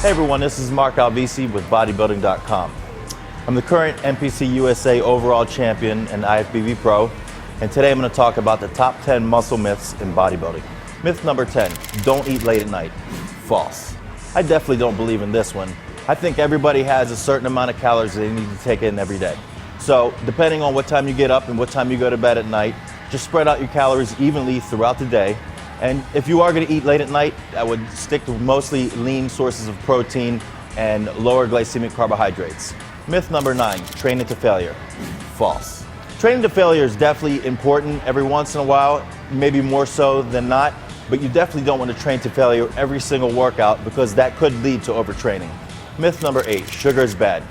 Hey everyone, this is Mark Alvisi with Bodybuilding.com. I'm the current NPC USA overall champion and IFBB pro, and today I'm going to talk about the top 10 muscle myths in bodybuilding. Myth number 10, don't eat late at night. False. I definitely don't believe in this one. I think everybody has a certain amount of calories they need to take in every day. So depending on what time you get up and what time you go to bed at night, just spread out your calories evenly throughout the day. And if you are going to eat late at night, I would stick to mostly lean sources of protein and lower glycemic carbohydrates. Myth number 9, training to failure. False. Training to failure is definitely important every once in a while, maybe more so than not, but you definitely don't want to train to failure every single workout because that could lead to overtraining. Myth number 8, sugar is bad.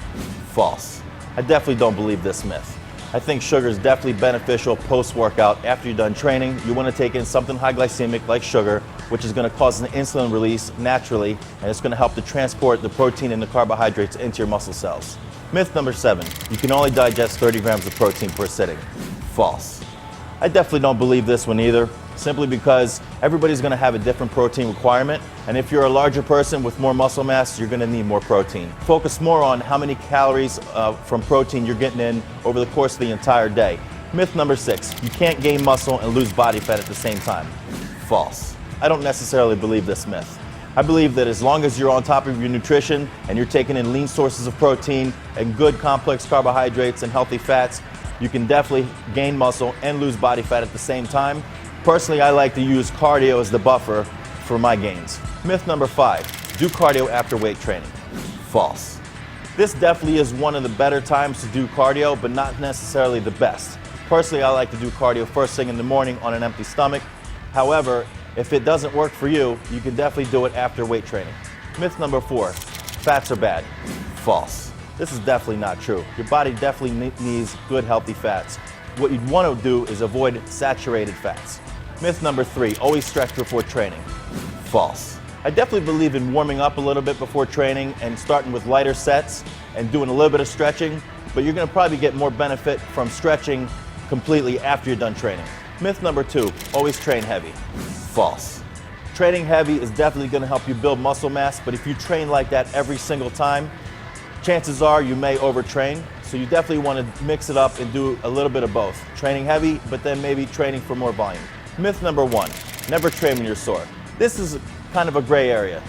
False. I definitely don't believe this myth. I think sugar is definitely beneficial post-workout. After you're done training, you want to take in something high glycemic like sugar, which is going to cause an insulin release naturally, and it's going to help to transport the protein and the carbohydrates into your muscle cells. Myth number 7, you can only digest 30 grams of protein per sitting. False. I definitely don't believe this one either, simply because everybody's going to have a different protein requirement, and if you're a larger person with more muscle mass, you're going to need more protein. Focus more on how many calories from protein you're getting in over the course of the entire day. Myth number 6, you can't gain muscle and lose body fat at the same time. False. I don't necessarily believe this myth. I believe that as long as you're on top of your nutrition and you're taking in lean sources of protein and good complex carbohydrates and healthy fats, you can definitely gain muscle and lose body fat at the same time. Personally, I like to use cardio as the buffer for my gains. Myth number 5, do cardio after weight training. False. This definitely is one of the better times to do cardio, but not necessarily the best. Personally, I like to do cardio first thing in the morning on an empty stomach. However, if it doesn't work for you, you can definitely do it after weight training. Myth number 4, fats are bad. False. This is definitely not true. Your body definitely needs good, healthy fats. What you'd want to do is avoid saturated fats. Myth number 3, always stretch before training. False. I definitely believe in warming up a little bit before training and starting with lighter sets and doing a little bit of stretching, but you're going to probably get more benefit from stretching completely after you're done training. Myth number 2, always train heavy. False. Training heavy is definitely going to help you build muscle mass, but if you train like that every single time, chances are you may overtrain. So you definitely want to mix it up and do a little bit of both. Training heavy, but then maybe training for more volume. Myth number 1, never train when you're sore. This is kind of a gray area.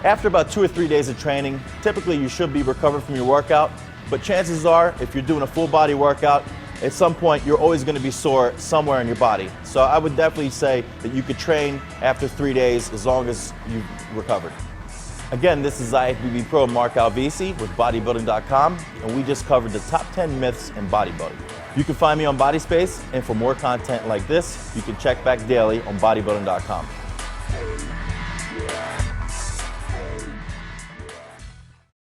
After about 2 or 3 days of training, typically you should be recovered from your workout, but chances are if you're doing a full body workout, at some point you're always going to be sore somewhere in your body. So I would definitely say that you could train after 3 days as long as you've recovered. Again, this is IFBB Pro Mark Alvisi with Bodybuilding.com, and we just covered the top 10 myths in bodybuilding. You can find me on BodySpace, and for more content like this, you can check back daily on Bodybuilding.com.